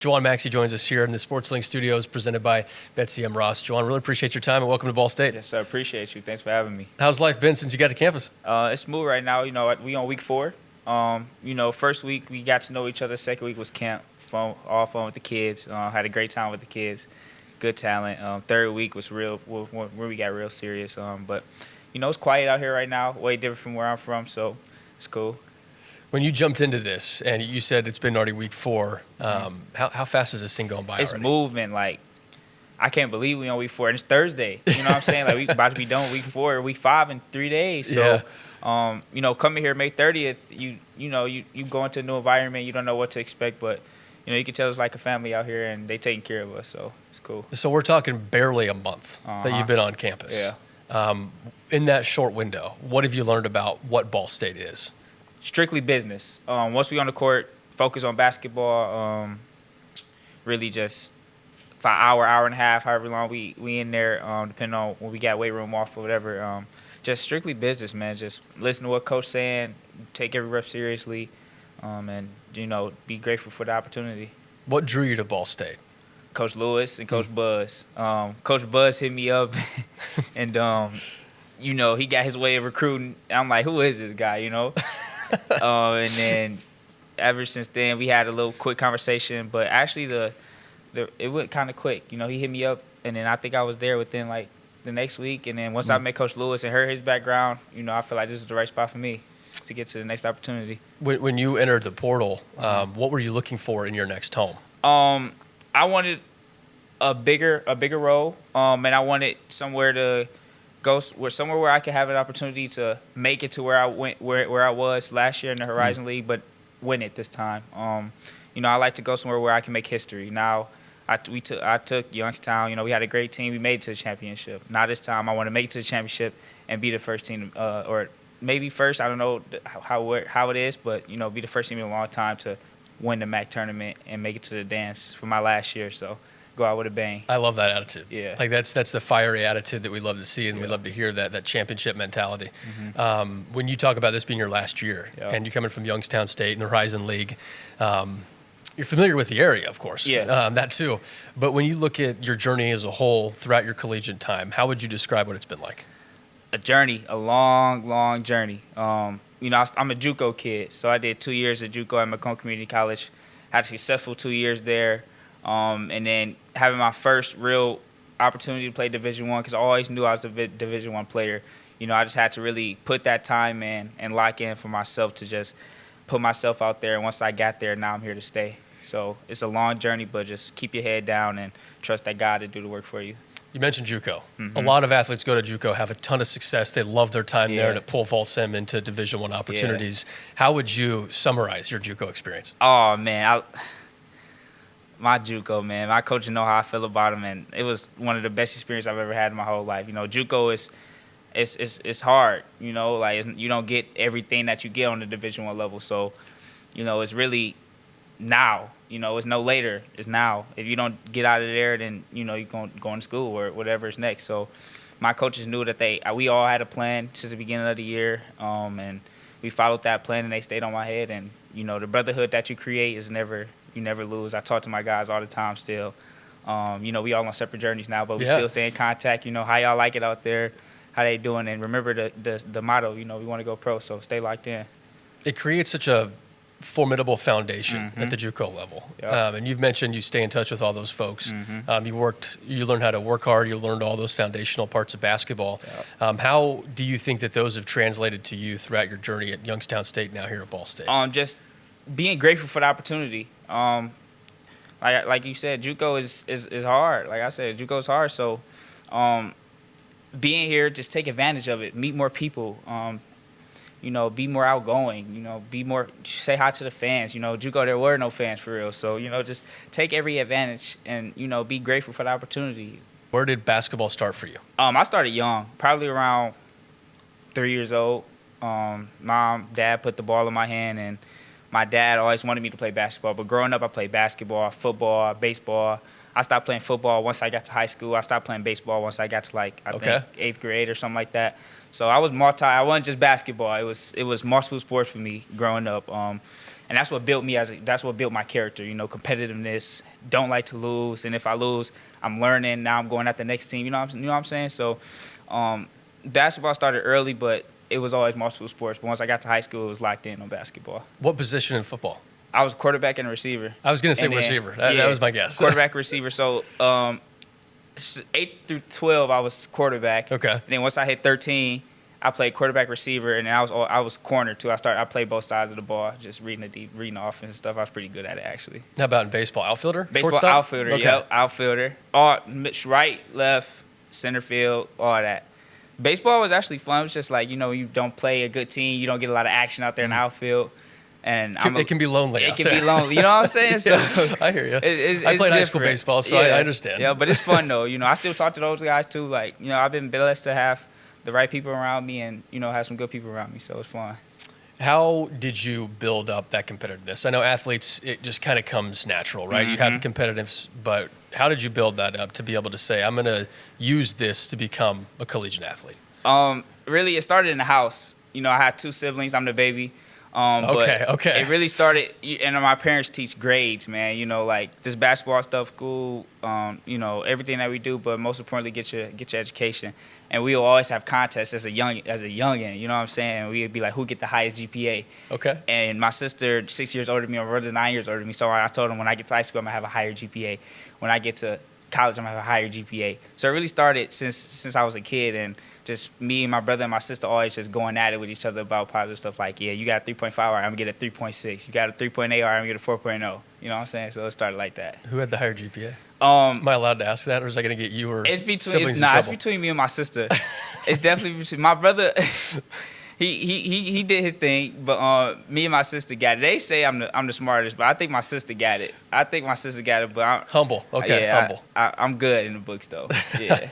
Juwan Maxey joins us here in the SportsLink studios presented by Betsy M. Ross. Juwan, really appreciate your time and welcome to Ball State. Yes, sir. Appreciate you. Thanks for having me. How's life been since you got to campus? It's smooth right now. We on week 4. First week we got to know each other. Second week was camp. All fun with the kids. Had a great time with the kids. Good talent. Third week was real, where we got real serious. But it's quiet out here right now. Way different from where I'm from, so it's cool. When you jumped into this, and you said it's been already week 4, how fast is this thing going by It's already? moving. Like, I can't believe we on week 4, and it's Thursday. You know what I'm saying? Like, we about to be done with week 4, week 5 in 3 days. So, coming here May 30th, you go into a new environment. You don't know what to expect, but you can tell it's like a family out here, and they taking care of us. So it's cool. So we're talking barely a month that you've been on campus. Yeah. In that short window, what have you learned about what Ball State is? Strictly business. Once we on the court, focus on basketball. Really just for an hour and a half, however long we in there, depending on when we got weight room off or whatever. Just strictly business, man. Just listen to what coach saying, take every rep seriously, and be grateful for the opportunity. What drew you to Ball State? Coach Lewis and Coach Buzz. Coach Buzz hit me up, and he got his way of recruiting. I'm like, who is this guy? And then ever since then, we had a little quick conversation. But actually, it went kind of quick. He hit me up, and then I think I was there within like the next week. And then once I met Coach Lewis and heard his background, I feel like this is the right spot for me to get to the next opportunity. When you entered the portal, what were you looking for in your next home? I wanted a bigger role, and I wanted somewhere to go, somewhere where I could have an opportunity to make it to where I went, where I was last year in the Horizon League, but win it this time. I like to go somewhere where I can make history. Now, I took Youngstown. We had a great team. We made it to the championship. Now this time, I want to make it to the championship and be the first team, or maybe first. I don't know how it is, but be the first team in a long time to win the MAC tournament and make it to the dance for my last year. So go out with a bang. I love that attitude. Yeah. Like that's the fiery attitude that we love to see, and we love to hear that championship mentality. When you talk about this being your last year, and you're coming from Youngstown State and the Horizon League, you're familiar with the area, of course. Yeah. That too. But when you look at your journey as a whole throughout your collegiate time, how would you describe what it's been like? A journey, a long, long journey. I'm a JUCO kid, so I did 2 years at JUCO at Macomb Community College. Had a successful 2 years there. And then having my first real opportunity to play Division I, because I always knew I was a Division I player. I just had to really put that time in and lock in for myself to just put myself out there. And once I got there, now I'm here to stay. So it's a long journey, but just keep your head down and trust that God to do the work for you. You mentioned JUCO. A lot of athletes go to JUCO, have a ton of success. They love their time there, and it pole vaults them into Division I opportunities. How would you summarize your JUCO experience? Oh, man. My JUCO, man, my coach know how I feel about him, and it was one of the best experiences I've ever had in my whole life. JUCO it's hard, like you don't get everything that you get on the Division I level. So, it's really now, it's no later, it's now. If you don't get out of there, then, you're going to school or whatever is next. So my coaches knew that we all had a plan since the beginning of the year, and we followed that plan, and they stayed on my head. And, the brotherhood that you create is you never lose. I talk to my guys all the time still. We all on separate journeys now, but we still stay in contact. How y'all like it out there, how they doing, and remember the motto, we want to go pro, so stay locked in. It creates such a formidable foundation at the JUCO level. Yep. And you've mentioned you stay in touch with all those folks. You learned how to work hard. You learned all those foundational parts of basketball. Yep. How do you think that those have translated to you throughout your journey at Youngstown State, now here at Ball State? Just being grateful for the opportunity. Like you said, JUCO is hard. Like I said, JUCO is hard. So, being here, just take advantage of it. Meet more people. Be more outgoing. Say hi to the fans. JUCO, there were no fans for real. So, just take every advantage and be grateful for the opportunity. Where did basketball start for you? I started young, probably around 3 years old. Mom, dad put the ball in my hand, and my dad always wanted me to play basketball, but growing up, I played basketball, football, baseball. I stopped playing football once I got to high school. I stopped playing baseball once I got to I think 8th grade or something like that. So I was I wasn't just basketball. It was multiple sports for me growing up. And that's what built me that's what built my character, competitiveness, don't like to lose. And if I lose, I'm learning. Now I'm going at the next team, you know what I'm saying? So basketball started early, but it was always multiple sports. But once I got to high school, it was locked in on basketball. What position in football? I was quarterback and receiver. I was going to say receiver. That was my guess. Quarterback, receiver. So 8 through 12, I was quarterback. Okay. And then once I hit 13, I played quarterback, receiver, and then I was corner too. I played both sides of the ball, just reading the offense and stuff. I was pretty good at it, actually. How about in baseball? Outfielder? Baseball, shortstop? outfielder, Okay. Yep, outfielder. All right, left, center field, all that. Baseball was actually fun. It was just like, you don't play a good team. You don't get a lot of action out there in the outfield. And it can be lonely. It can be lonely. You know what I'm saying? So I hear you. I played high school baseball, so I understand. Yeah, but it's fun though. I still talk to those guys too. Like, I've been blessed to have the right people around me and, have some good people around me. So it's fun. How did you build up that competitiveness? I know athletes, it just kind of comes natural, right? You have the competitiveness, but how did you build that up to be able to say, I'm going to use this to become a collegiate athlete? Really, it started in the house. I had 2 siblings. I'm the baby. Okay. It really started, and my parents teach grades, man. Like this basketball stuff, school, everything that we do, but most importantly, get your education. And we will always have contests as a youngin. You know what I'm saying? We'd be like, who get the highest GPA? Okay. And my sister, 6 years older than me, my brother's 9 years older than me. So I told him when I get to high school, I'm gonna have a higher GPA. When I get to college, I'm gonna have a higher GPA. So it really started since I was a kid, and just me and my brother and my sister always just going at it with each other about positive stuff like, yeah, you got a 3.5, all right, I'm going to get a 3.6. You got a 3.8, all right, I'm going to get a 4.0. You know what I'm saying? So it started like that. Who had the higher GPA? Am I allowed to ask that, or is that going to get you or siblings in trouble? It's between me and my sister. It's definitely between my brother. He did his thing, but me and my sister got it. They say I'm the smartest, but I think my sister got it. But I'm humble. Okay, yeah, humble. I'm good in the books though. Yeah.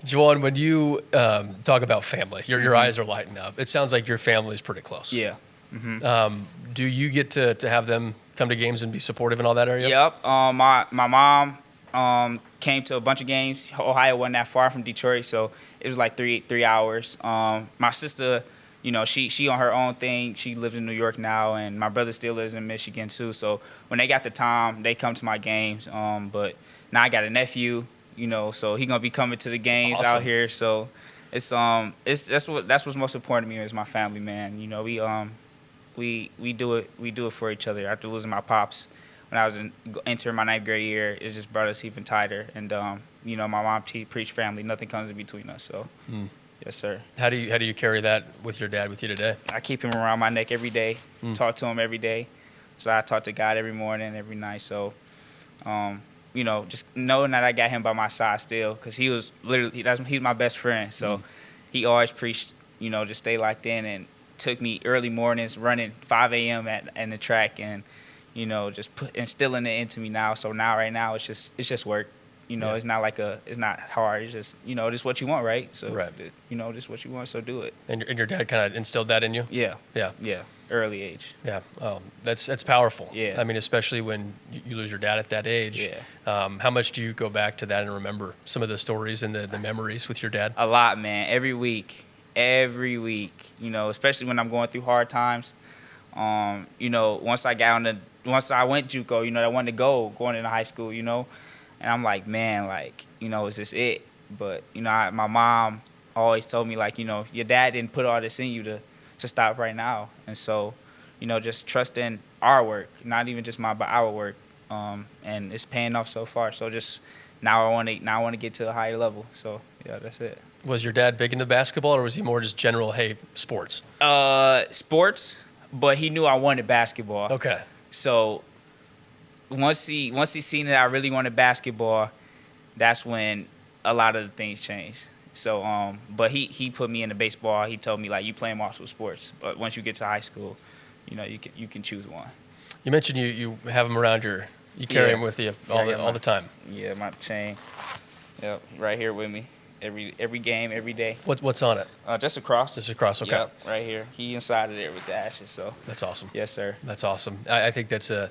Juwan, when you talk about family, your eyes are lighting up. It sounds like your family is pretty close. Yeah. Do you get to have them come to games and be supportive in all that area? Yep. My mom came to a bunch of games. Ohio wasn't that far from Detroit, so it was like three hours. My sister, she on her own thing. She lives in New York now, and my brother still lives in Michigan too. So when they got the time, they come to my games. But now I got a nephew, so he gonna be coming to the games out here. So it's that's what's most important to me is my family, man. We do it for each other. After losing my pops when I was entering my 9th grade year, it just brought us even tighter. And my mom preached family. Nothing comes in between us. So, yes, sir. How do you carry that with your dad with you today? I keep him around my neck every day. Talk to him every day. So I talk to God every morning, every night. So, just knowing that I got him by my side still, because he was he's my best friend. So he always preached, just stay locked in, and took me early mornings running 5 a.m. at the track, and just instilling it into me now. So right now it's just work. It's not it's not hard. It's just just what you want, right? So right. Just what you want. So do it. And your dad kind of instilled that in you. Yeah. Yeah. Early age. Yeah. That's powerful. Yeah. I mean, especially when you lose your dad at that age. Yeah. How much do you go back to that and remember some of the stories and the memories with your dad? A lot, man. Every week. Especially when I'm going through hard times. Once I went JUCO, I wanted to going into high school, and I'm like, man, is this it? But, my mom always told me, your dad didn't put all this in you to stop right now. And so, just trusting our work, not even just but our work. And it's paying off so far. So just now I want to get to a higher level. So, yeah, that's it. Was your dad big into basketball, or was he more just general, hey, sports? Sports, but he knew I wanted basketball. Okay. So once he seen that I really wanted basketball, that's when a lot of the things changed. So but he put me into baseball. He told me you playing multiple sports, but once you get to high school, you can choose one. You mentioned you have him around you carry him with you all the time. Yeah, my chain. Yep, right here with me. Every game, every day. What's on it? Just a cross. Just a cross, okay. Yep, right here. He inside of there with the ashes, so. That's awesome. Yes, sir. That's awesome. I think it's a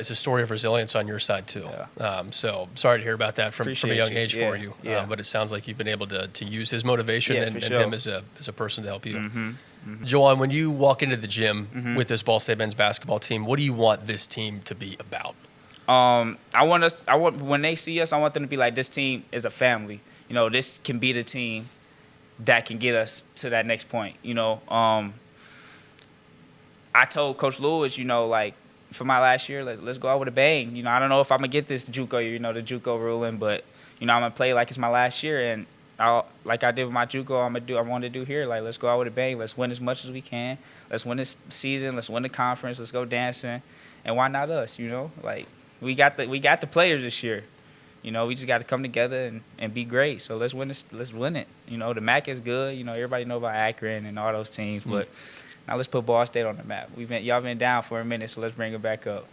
story of resilience on your side too. Yeah. So sorry to hear about that from a young age for you. Yeah. But it sounds like you've been able to use his motivation and sure. him as a person to help you. Juwan, when you walk into the gym with this Ball State men's basketball team, what do you want this team to be about? I want when they see us, I want them to be like, this team is a family. You know, this can be the team that can get us to that next point. You know, I told Coach Lewis, you know, like, for my last year, let's go out with a bang. You know, I don't know if I'm gonna get this JUCO, you know, the JUCO ruling, but you know, I'm gonna play like it's my last year, and like I did with my JUCO, I want to do here. Like, let's go out with a bang. Let's win as much as we can. Let's win this season. Let's win the conference. Let's go dancing, and why not us? You know, like we got the players this year. You know, we just got to come together and be great. So let's win this. Let's win it. You know, the MAC is good. You know, everybody know about Akron and all those teams, but now let's put Ball State on the map. Y'all been down for a minute, so let's bring it back up.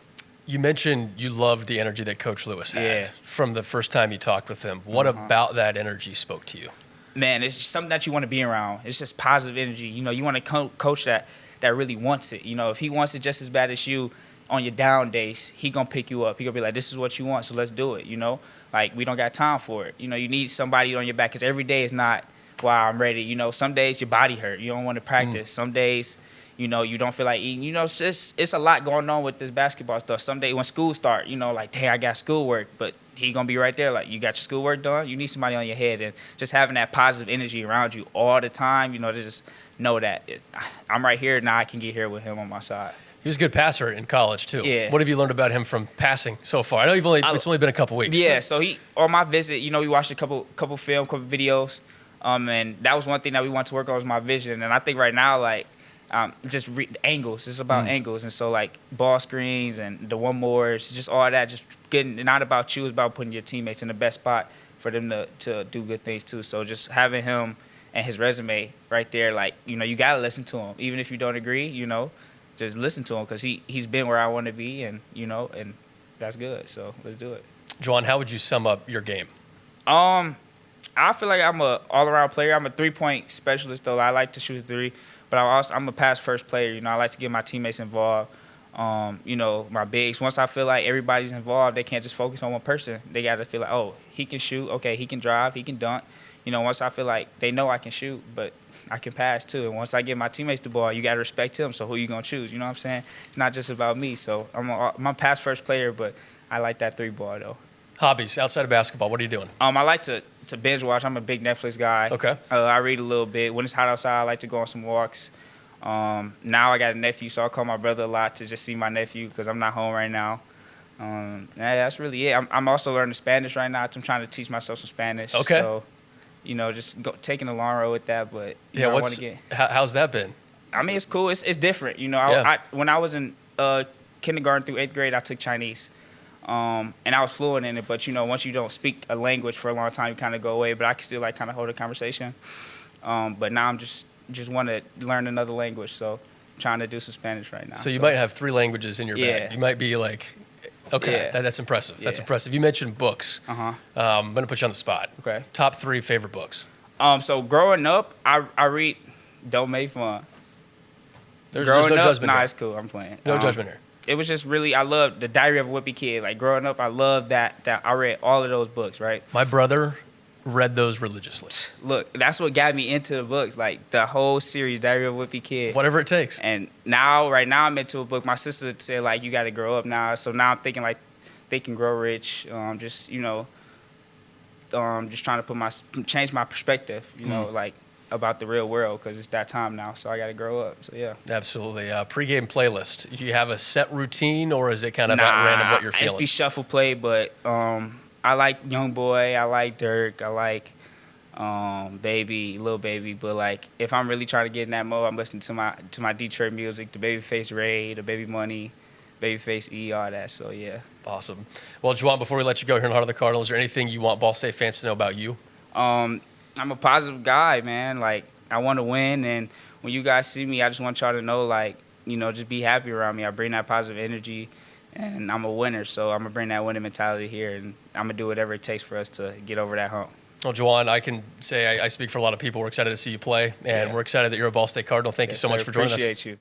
You mentioned you loved the energy that Coach Lewis had from the first time you talked with him. What about that energy spoke to you? Man, it's just something that you want to be around. It's just positive energy. You know, you want to coach that really wants it. You know, if he wants it just as bad as you on your down days, he going to pick you up. He going to be like, this is what you want, so let's do it, you know? Like, we don't got time for it. You know, you need somebody on your back because every day is not, wow, I'm ready. You know, some days your body hurt. You don't want to practice. Some days, you know, you don't feel like eating. You know, it's a lot going on with this basketball stuff. Some days when school start, you know, like, hey, I got schoolwork, but he going to be right there like, you got your schoolwork done? You need somebody on your head. And just having that positive energy around you all the time, you know, to just know that I'm right here, now I can get here with him on my side. He was a good passer in college, too. Yeah. What have you learned about him from passing so far? I know it's only been a couple weeks. Yeah, so on my visit, you know, we watched a couple videos, and that was one thing that we wanted to work on was my vision. And I think right now, like, just angles. It's about angles. And so, like, ball screens and the one mores, just all that, just getting, not about you, it's about putting your teammates in the best spot for them to do good things, too. So just having him and his resume right there, like, you know, you got to listen to him. Even if you don't agree, you know, just listen to him because he's been where I want to be, and, you know, and that's good. So let's do it. Juwan, how would you sum up your game? I feel like I'm a all-around player. I'm a three-point specialist, though. I like to shoot a three, but I'm a pass-first player. You know, I like to get my teammates involved. You know, my bigs. Once I feel like everybody's involved, they can't just focus on one person. They got to feel like, oh, he can shoot. Okay, he can drive. He can dunk. You know, once I feel like they know I can shoot, but I can pass too. And once I give my teammates the ball, you got to respect him. So who you going to choose? You know what I'm saying? It's not just about me. So I'm a pass-first player, but I like that three ball, though. Hobbies outside of basketball, what are you doing? I like to binge watch. I'm a big Netflix guy. Okay. I read a little bit. When it's hot outside, I like to go on some walks. Now I got a nephew, so I call my brother a lot to just see my nephew because I'm not home right now. That's really it. I'm also learning Spanish right now. I'm trying to teach myself some Spanish. Okay. So, you know, just taking a long road with that. But yeah, know, I want to get. How's that been? I mean, it's cool. It's different. You know, when I was in kindergarten through 8th grade, I took Chinese. And I was fluent in it, but, you know, once you don't speak a language for a long time, you kind of go away. But I can still, like, kind of hold a conversation. But now I'm just want to learn another language, so I'm trying to do some Spanish right now. So you might have 3 languages in your bag. You might be like, okay, that's impressive. That's impressive. You mentioned books. I'm going to put you on the spot. Okay. Top 3 favorite books. So growing up, I read Don't Make Fun. There's no judgment Nah, here. it's cool. I'm playing. No judgment here. It was just really, I loved The Diary of a Wimpy Kid. Like, growing up, I loved that I read all of those books, right? My brother read those religiously. Look, that's what got me into the books, like the whole series, Diary of a Wimpy Kid. Whatever it takes. And right now I'm into a book. My sister said, like, you got to grow up now. So now I'm thinking, like, Think and Grow Rich. Just, you know, just trying to change my perspective, you know, like, about the real world because it's that time now. So I got to grow up. So, yeah. Absolutely. Pre-game playlist. Do you have a set routine or is it kind of at random what you're feeling? It's be shuffle play, but I like Youngboy. I like Dirk. I like Lil Baby. But, like, if I'm really trying to get in that mode, I'm listening to my Detroit music, the Babyface Ray, the Baby Money, Babyface E, all that. So, yeah. Awesome. Well, Juwan, before we let you go here in the heart of the Cardinals, is there anything you want Ball State fans to know about you? I'm a positive guy, man. Like, I want to win, and when you guys see me, I just want y'all to know, like, you know, just be happy around me. I bring that positive energy, and I'm a winner, so I'm going to bring that winning mentality here, and I'm going to do whatever it takes for us to get over that hump. Well, Juwan, I can say I speak for a lot of people. We're excited to see you play, and we're excited that you're a Ball State Cardinal. Thank you so much for joining us. Appreciate you.